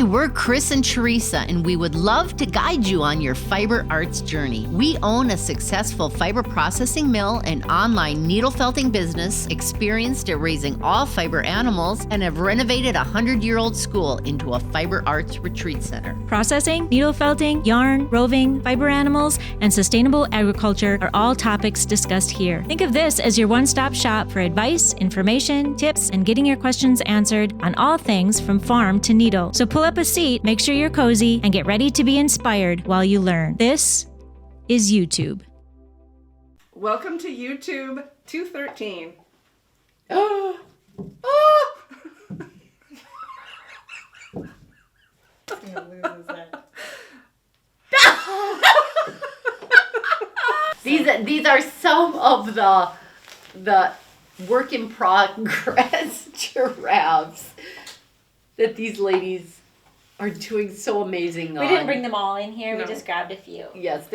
Hi, we're Chris and Teresa, and we would love to guide you on your fiber arts journey. We own a successful fiber processing mill and online needle felting business, experienced at raising all fiber animals, and have renovated a 100-year-old school into a fiber arts retreat center. Processing, needle felting, yarn, roving, fiber animals, and sustainable agriculture are all topics discussed here. Think of this as your one-stop shop for advice, information, tips, and getting your questions answered on all things from farm to needle. So pull up a seat, make sure you're cozy, and get ready to be inspired while you learn. This is EweTube. Welcome to EweTube 213. Oh! These are some of the work in progress giraffes that these ladies are doing so amazing on. We didn't bring them all in here. No. We just grabbed a few. Yes,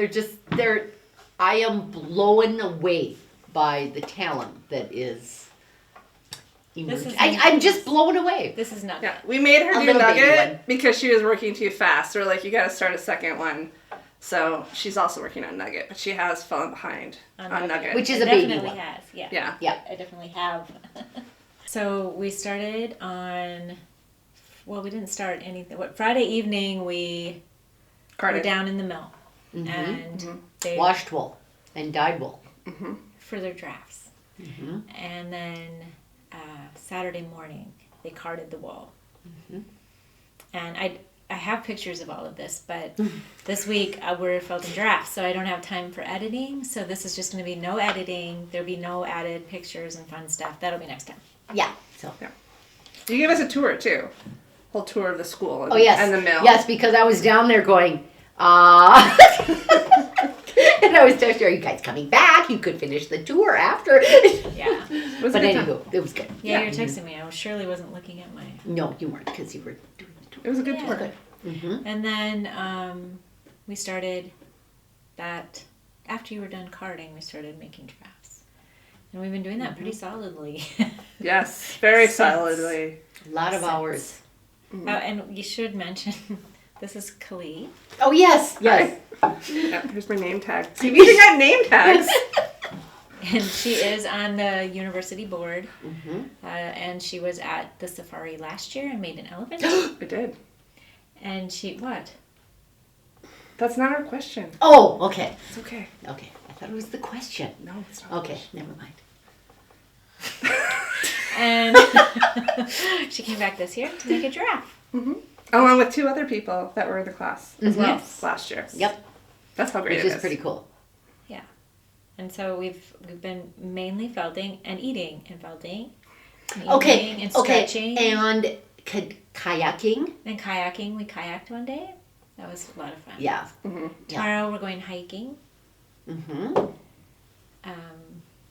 I am blown away by the talent that is emerging. I'm just blown away. This is Nugget. Yeah, we made her A do little baby Nugget one. because she was working too fast. We're like, you got to start a second one. So she's also working on Nugget, but she has fallen behind on Nugget. Which is It a baby definitely one. has. Yeah. Yeah. Yeah. I definitely have. So we started on, well, we didn't start anything. Friday evening we were Carded. down in the mill. Mm-hmm. And they Washed wool and dyed wool. for their drafts. Mm-hmm. And then Saturday morning they carded the wool. Mm-hmm. And I have pictures of all of this, but this week we're felting drafts, so I don't have time for editing. So this is just going to be no editing. There'll be no added pictures and fun stuff. That'll be next time. Yeah. So. Yeah. You gave us a tour too. Whole tour of the school and, Oh yes. and the mill. Yes, because I was down there going, and I was texting, are you guys coming back? You could finish the tour after. Yeah. It was But a good time. anywho, it was good. Yeah, you're texting me. I surely wasn't looking at my... No, you weren't, because you were doing the tour. It was a good Yeah. tour. Good. Mm-hmm. And then we started that, after you were done carding, we started making drafts. And we've been doing that pretty solidly. Yes, very Since- solidly. A lot of hours. Oh, and you should mention, this is Khalid. Oh yes, yes. Yeah, here's my name tag. See, we even got name tags. And she is on the university board. Mm-hmm. And she was at the safari last year and made an elephant. I did. And what? That's not our question. Oh, okay. It's okay. Okay. I thought it was the question. No, it's not. Okay, never mind. And she came back this year to make a giraffe. Along with 2 other people that were in the class as well Yes. last year. Yep. That's how great Which it is is. pretty cool. Yeah. And so we've been mainly felting and eating and felting. And Okay. eating and Okay. stretching. And kayaking. And kayaking. We kayaked one day. That was a lot of fun. Yeah. Tomorrow we're going hiking. Mm-hmm.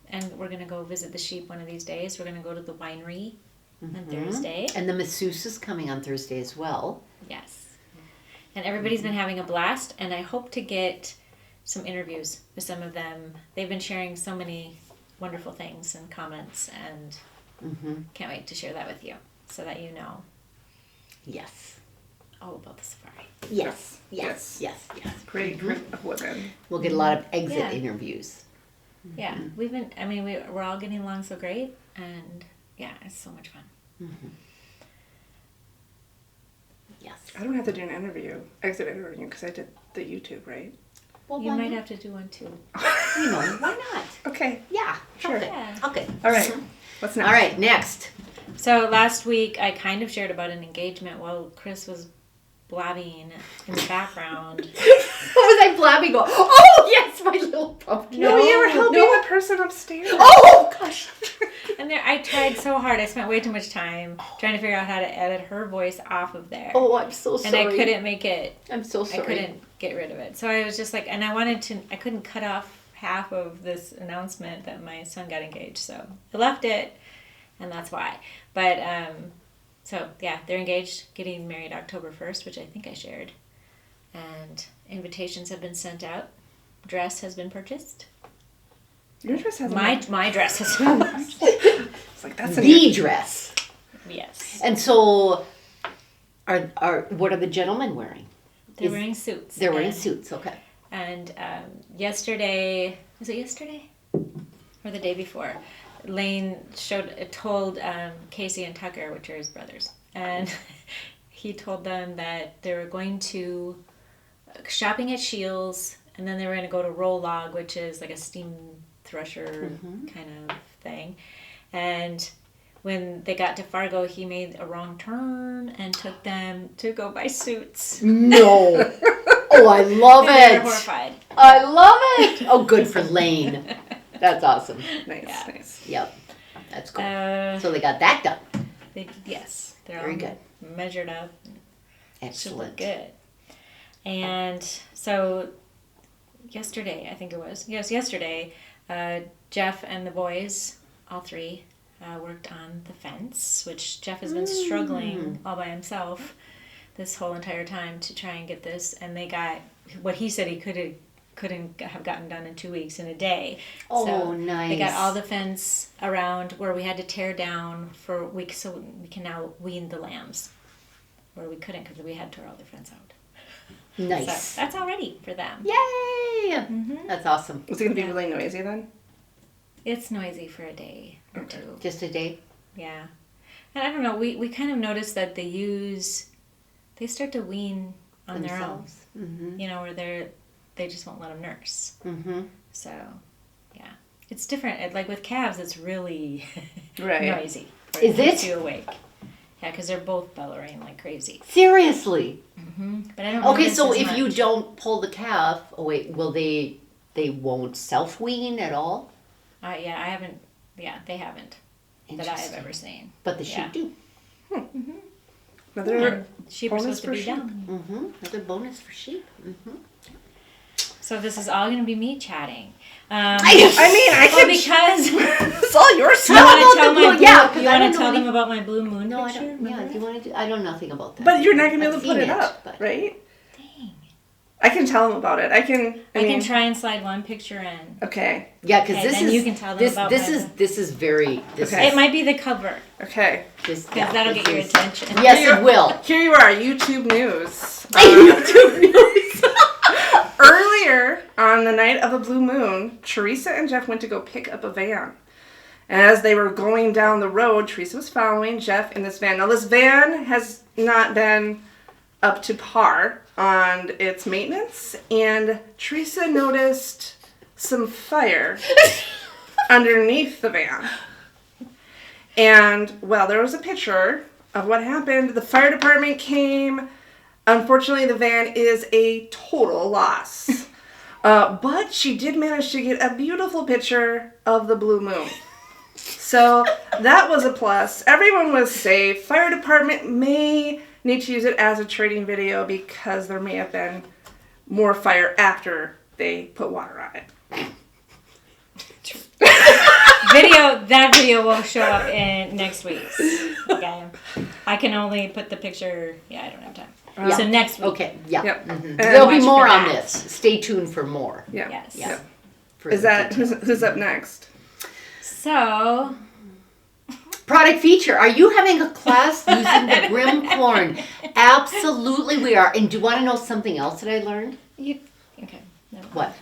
And we're going to go visit the sheep one of these days. We're going to go to the winery on Thursday. And the masseuse is coming on Thursday as well. Yes. And everybody's been having a blast, and I hope to get some interviews with some of them. They've been sharing so many wonderful things and comments, and can't wait to share that with you so that you know Yes. all about the safari. Yes. Yes. Yes. Yes. Great group of women. We'll get a lot of exit Yeah. interviews. Yeah, we're all getting along so great, and yeah, it's so much fun. Yes. I don't have to do an exit interview, because I did the EweTube, right? Well, You why might not? have to do one too. You know, why not? Okay. Yeah. Sure. Okay. Yeah. Okay. All right. What's next? All right. Next. So last week I kind of shared about an engagement while Chris was blabbing in the background. What was I blabbing? Oh yes, my little pumpkin. No, you were helping no. the person upstairs. Oh gosh. And there, I tried so hard. I spent way too much time trying to figure out how to edit her voice off of there. Oh, I'm so and sorry. I couldn't make it. I'm so I sorry. couldn't get rid of it. So I was just like, and I couldn't cut off half of this announcement that my son got engaged. So I left it, and that's why. But, so yeah, they're engaged, getting married October 1st, which I think I shared. And invitations have been sent out. Dress has been purchased. Your dress has My dress has been purchased. It's like, that's the dress. Yes. And so What are the gentlemen wearing? They're wearing suits. They're wearing and- suits. Okay. And yesterday, was it yesterday? Or the day before? Lane told Casey and Tucker, which are his brothers, and he told them that they were going to shopping at Shields, and then they were going to go to Roll Log, which is like a steam thresher kind of thing. And when they got to Fargo, he made a wrong turn and took them to go buy suits. No. Oh, I love They were it. horrified. I love it. Oh, good for Lane. That's awesome. Nice, Yeah. nice. Yep. That's cool. So So they got that done. yes, they're Very all good. measured up. Should look Excellent. good. And so yesterday, I think it was. Yes, yesterday, Jeff and the boys, all three, worked on the fence, which Jeff has been struggling all by himself this whole entire time to try and get this. And they got what he said he couldn't have gotten done in 2 weeks, in a day. Oh, so nice. They got all the fence around where we had to tear down for weeks, so we can now wean the lambs. Where we couldn't because we had tore all the fence out. Nice. So that's all ready for them. Yay! That's awesome. Is it going to be really noisy then? It's noisy for a day or Okay. two. Just a day? Yeah. And I don't know, we kind of noticed that they start to wean on Themselves. their own. You know, where they just won't let them nurse. Mm-hmm. So, yeah. It's different. Like with calves, it's really Right. noisy. Or Is keeps it? you awake. Yeah, because they're both bellowing like crazy. Seriously? But I don't Okay, notice so as if you much. don't pull the calf, will they won't self-wean at all? Yeah, I haven't. Yeah, they haven't. That I have Interesting. ever seen. But the sheep Yeah. do. Another Sheep are bonus supposed to for be sheep. down. Mm-hmm. Another bonus for sheep. Mm-hmm. So this is all going to be me chatting. I mean, I Well, can. because It's all your you stuff. How want about to tell the my blue- yeah, 'cause you I want don't to know tell any- them about my blue moon No, I picture? don't. Yeah, Remember? do you want to do? I know nothing about that. But you're not going to be able I've to put seen it up, but- right? Dang. I can tell them about it. I can. I I mean, can try and slide one picture in. Okay. Yeah, because Okay, this then is you can tell them this about this my- is this is very this Okay. It might be the cover Okay. this because that'll this get your is- attention. Yes, it will. Here you are, YouTube news. YouTube news. Earlier on the night of a blue moon, Teresa and Jeff went to go pick up a van. And as they were going down the road, Teresa was following Jeff in this van. Now, this van has not been up to par on its maintenance, and Teresa noticed some fire underneath the van. And, well, there was a picture of what happened. The fire department came. Unfortunately, the van is a total loss. But she did manage to get a beautiful picture of the blue moon. So that was a plus. Everyone was safe. Fire department may need to use it as a training video because there may have been more fire after they put water on it. That video will show up in next week's. Okay. I can only put the picture. Yeah, I don't have time. Yeah. So next week. Okay. Yeah. Yep. Mhm. There'll be watch more for on that. this. Stay tuned for more. Yeah. Yes. Yeah. Yep. For Is the that details. who's up next? So Product feature. Are you having a class using the brim corn? Absolutely we are. And do you want to know something else that I learned? okay. Never mind. What?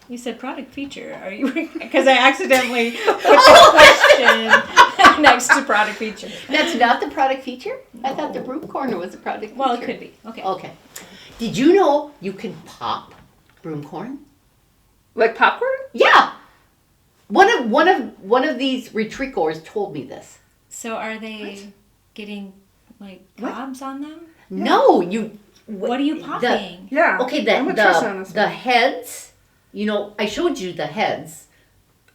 You said product feature. Are you? Because I accidentally put the question next to product feature. That's not the product feature? I thought the broom corn was the product feature. Well, it could be. Okay. Okay. Did you know you can pop broom corn? Like popcorn? Yeah. One of these retrievers told me this. So are they getting like What? cobs on them? No, you. What are you popping? Yeah. Okay, I'm with Trisha on the this the one. heads. You know, I showed you the heads.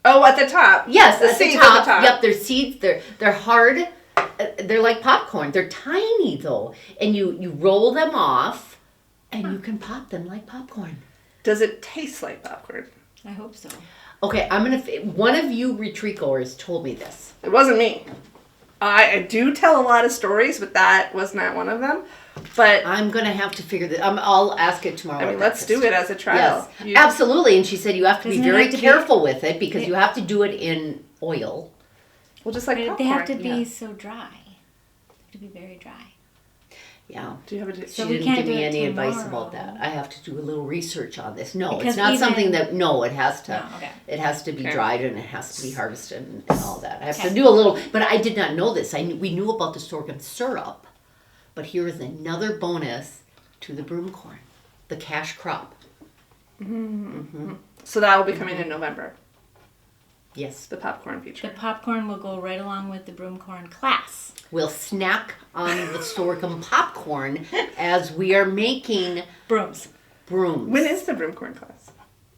Oh, at the top. Yes, The at seeds the at top. the top. Yep, they're seeds. They're hard. They're like popcorn. They're tiny though, and you roll them off, and you can pop them like popcorn. Does it taste like popcorn? I hope so. Okay, one of you retrievers told me this. It wasn't me. I do tell a lot of stories, but that was not one of them. But I'm gonna have to figure that. I'll ask it tomorrow. I mean, at let's do breakfast. it as a trial. Yes, You- absolutely. And she said you have to be Doesn't it very have to be- careful with it because you have to do it in oil. Well, just like But popcorn. they have to be yeah. so dry. They have to be very dry. Yeah. Do you have a She we didn't can't give do me it any advice tomorrow. about that. I have to do a little research on this. No, Because it's not something even- that. No, it has to. Oh, okay. It has to be Okay. dried and it has to be harvested and all that. I have to Okay. do a little. But I did not know this. We knew about the sorghum syrup, but here is another bonus to the broom corn, the cash crop. So that will be coming in November. Yes, The popcorn feature. The popcorn will go right along with the broom corn class. we'll snack on the sorghum popcorn as we are making Brooms. brooms. When is the broom corn class?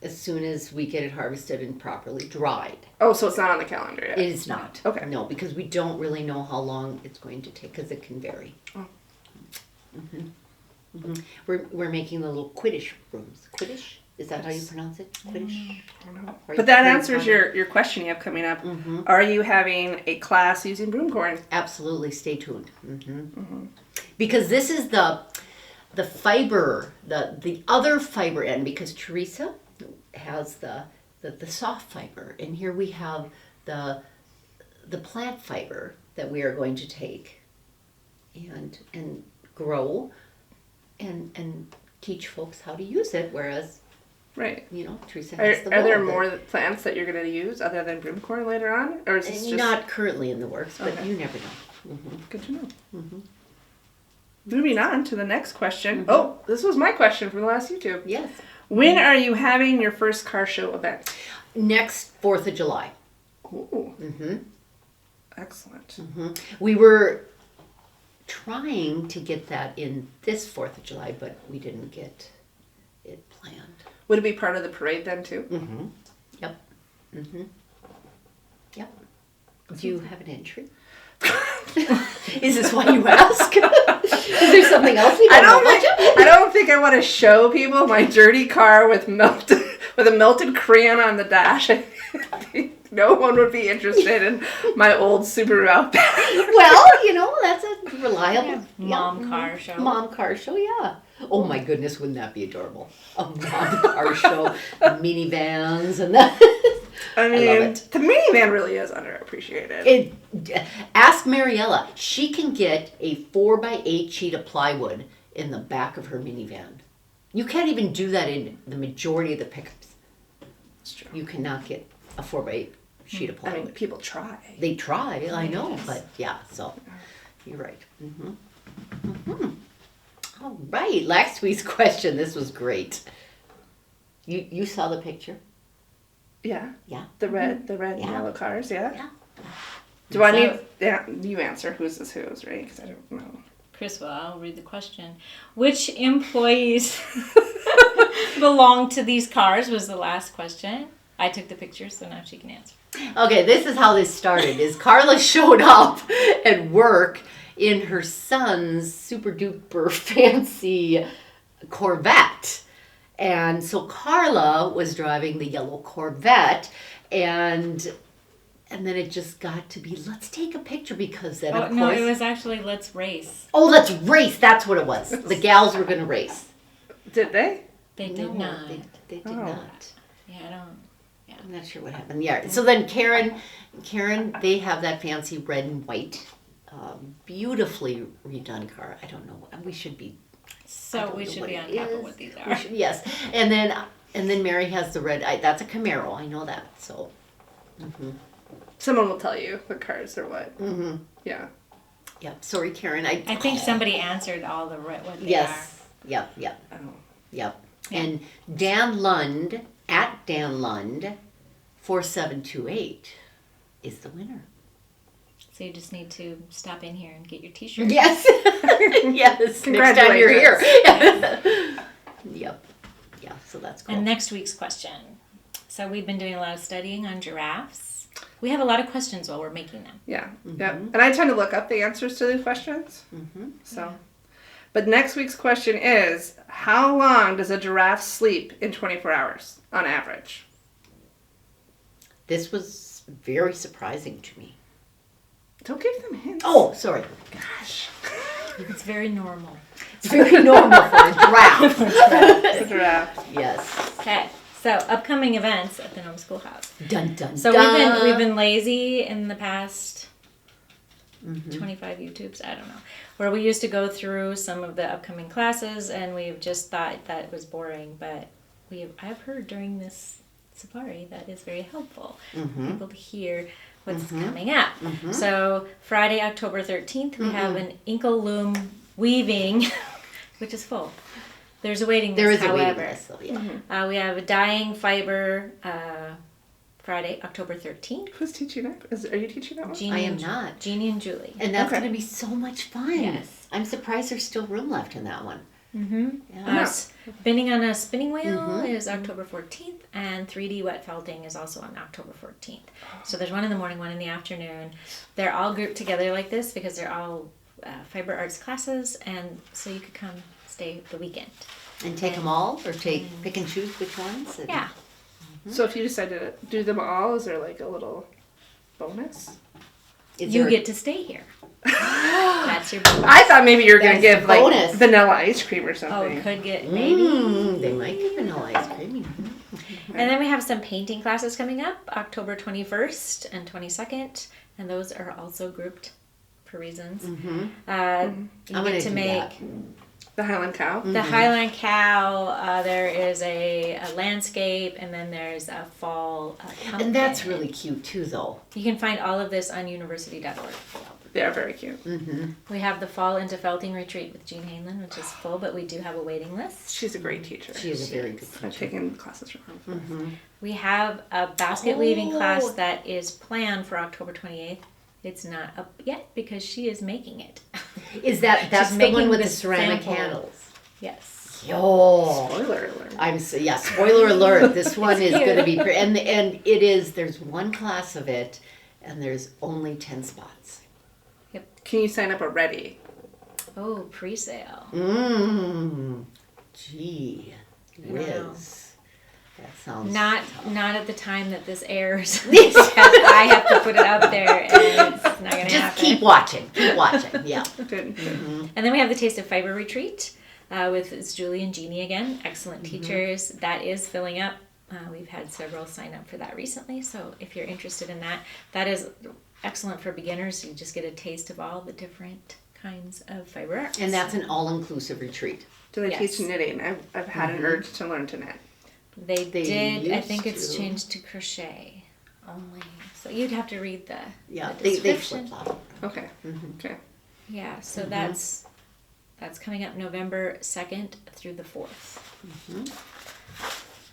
As soon as we get it harvested and properly dried. Oh, so it's not on the calendar yet. It is not. Okay. No, because we don't really know how long it's going to take because it can vary. Oh. We're making the little Quidditch brooms. Quidditch? Is that how you pronounce it? Quidditch? Are But that you- answers your question you have coming up. Are you having a class using broom corn? Absolutely. Stay tuned. Because this is the fiber, the other fiber end. Because Teresa has the soft fiber, and here we have the plant fiber that we are going to take and grow and teach folks how to use it. Whereas, Right. Teresa Are, has the are there bulb. more plants that you're going to use other than broom corn later on? Or is this just Not currently in the works, but Okay. you never know. good to know? Moving on to the next question. Oh, this was my question from the last YouTube. Yes. When are you having your first car show event? Next 4th of July. Ooh. Excellent. We were trying to get that in this 4th of July, but we didn't get it planned. Would it be part of the parade then too? Yep. Yep. Do you have an entry? Is this why you ask? Is there something else we don't know about you? I don't think I want to show people my dirty car with a melted crayon on the dash. I think no one would be interested in my old Subaru Outback. Well, that's a reliable Mom car show. Mom car show, yeah. Oh my goodness, wouldn't that be adorable? A mom car show, minivans, and that. I mean, love it. the minivan really is underappreciated. Ask Mariella. She can get a 4x8 sheet of plywood in the back of her minivan. You can't even do that in the majority of the pickups. It's true. You cannot get a 4x8 sheet of I plywood. mean, people try. They try, I know, but yeah, so you're right. All right, last week's question. This was great. You saw the picture? Yeah. Yeah. The red and Yeah. yellow cars, yeah. Yeah. Do I So- need? Yeah, you answer. Who's this? Who's right? Because I don't know. Chris, well, I'll read the question. Which employees belong to these cars was the last question. I took the picture, so now she can answer. Okay, this is how this started. Is Carla showed up at work in her son's super duper fancy Corvette. And so Carla was driving the yellow Corvette and then it just got to be, let's take a picture because then of No, course. it was actually let's race. Oh, let's race. That's what it was. The gals were going to race. Did they? They did No, not. They did Oh. not. Yeah, I don't. I'm not sure what happened. Yeah. So then Karen, they have that fancy red and white, beautifully redone car. I don't know. We should be. I So don't we know should what be it on top is. of what these We are. should- yes. And then Mary has the red. That's a Camaro. I know that. So. Someone will tell you what cars are what. Mm-hmm. Yeah. Yep. Sorry, Karen. I think somebody answered all the what they Yes. Yep. Yep. Oh. Yep. Yeah. And Dan Lund at Dan Lund 4728 is the winner. are. So you just need to stop in here and get your T-shirt. Yes. Yes. Next time you're here. Yep. Yeah. So that's cool. And next week's question. So we've been doing a lot of studying on giraffes. We have a lot of questions while we're making them. Yeah. Yep. And I tend to look up the answers to the questions. So. But next week's question is, how long does a giraffe sleep in 24 hours on average? This was very surprising to me. Don't give them hints. Oh, sorry. Gosh. It's very normal. It's very normal for a giraffe. It's a giraffe. Yes. Okay. So upcoming events at the Nome Schoolhouse. Dun dun So dun. we've been lazy in the past 25 YouTubes, I don't know, where we used to go through some of the upcoming classes, and we've just thought that it was boring, but I've heard during this safari that is very helpful for people to hear what's coming up. So Friday, October 13th, we have an inkle loom weaving, which is full. There's a waiting list, There is however. a waiting list, so yeah. We have a dyeing fiber Friday, October 13th. Who's teaching that? Are you teaching that one? Jeannie I am and not. Jeannie and Julie. And that's Okay. going to be so much fun. Yes. I'm surprised there's still room left in that one. Spinning on a spinning wheel is October 14th, and 3D wet felting is also on October 14th. So there's one in the morning, one in the afternoon. They're all grouped together like this because they're all fiber arts classes, and so you could come stay the weekend. And take them all, or pick and choose which ones? And- Yeah. So if you decide to do them all, is there like a little bonus? Is You there- get to stay here. That's your bonus. I thought maybe you were going to That's give the like bonus. vanilla ice cream or Oh, something. could get maybe. They might give vanilla ice cream. And then we have some painting classes coming up, October 21st and 22nd, and those are also grouped for reasons. You I'm get gonna to do make that. The Highland Cow. the Highland Cow. There is a landscape, and then there's a fall pumpkin. And that's really cute too, though. You can find all of this on university.org. They are very cute. We have the Fall into Felting Retreat with Jean Hanlon, which is full, but we do have a waiting list. She's a great teacher. She is a very good I've teacher. taken classes from her. We have a basket weaving class that is planned for October 28th. It's not up yet because she is making it. That's the making one with the the ceramic sample. handles? Yes. Yo. Spoiler alert. Spoiler alert. This one is cute. going to be, and it is, there's one class of it, and there's only 10 spots. Can you sign up already? Oh, pre-sale. Gee whiz. That sounds Not at the time that this airs because I have to put it up there and it's not going to Just happen. keep watching, yeah. Good. And then we have the Taste of Fiber Retreat with it's Julie and Jeannie again. Excellent teachers. That is filling up. We've had several sign up for that recently. So if you're interested in that, that is excellent for beginners. You just get a taste of all the different kinds of fiber arts. And that's an all-inclusive retreat. Do they Yes. teach knitting? I've had an urge to learn to knit. They did. I used think it's to. changed to crochet only. So you'd have to read the Yeah, the they description. flip-flop. Okay. Okay. Yeah, so that's coming up November 2nd through the 4th.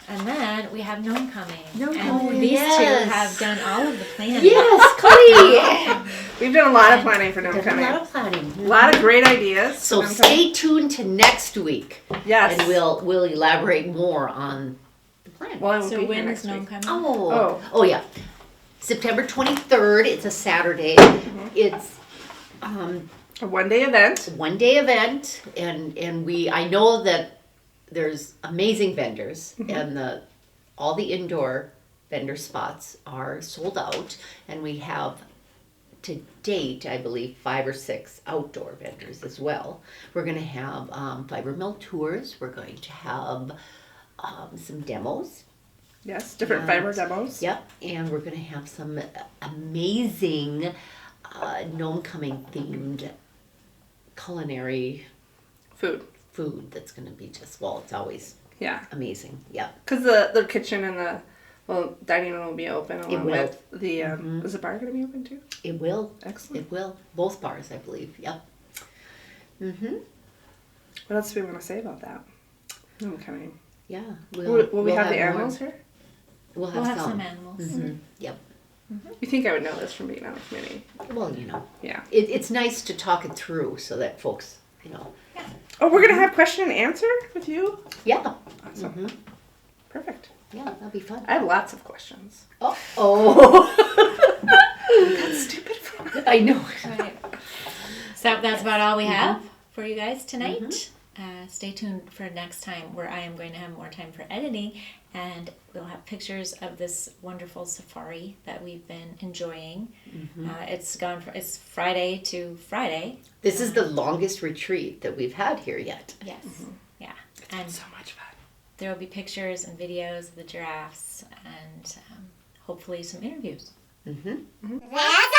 And then we have Nome coming. And these yes. two have done all of the planning. Yes, Cody! We've done a lot of planning for Nome There's a coming. lot of planning. A lot of great ideas. So for Nome coming. stay tuned to next week, Yes. and we'll elaborate more on the plan. Well, I won't So be here when next is Nome week. coming? Oh yeah, September 23rd. It's a Saturday. It's A one-day event. a one-day event, and I know that there's amazing vendors, and all the indoor vendor spots are sold out, and we have to date, I believe, 5 or 6 outdoor vendors as well. We're going to have fiber mill tours. We're going to have some demos. Yes. Different fiber demos. Yep, and we're going to have some amazing Nome coming themed culinary Food. food that's going to be just, well, it's always Yeah. amazing. Yep. Because the kitchen and the dining room will be open along will. with the is the bar going to be open too? It will. Excellent. It will. Both bars, I believe. Yep. What else do we want to say about that? Nome coming. Yeah. Will we we'll have the more. animals here? We'll We'll have have some some. animals. Yep. You think I would know this from being on the committee? Well, you know, Yeah. it's nice to talk it through so that folks, you know. Oh, we're gonna have question and answer with you. Yeah. Awesome. Perfect. Yeah, that'll be fun. I have lots of questions. Oh. That's stupid. I know. Right. So that's about all we have for you guys tonight. Stay tuned for next time where I am going to have more time for editing, and we'll have pictures of this wonderful safari that we've been enjoying. It's Friday to Friday. This is the longest retreat that we've had here yet. Yes. Yeah. And So much fun. there will be pictures and videos of the giraffes and hopefully some interviews. Mm-hmm. That's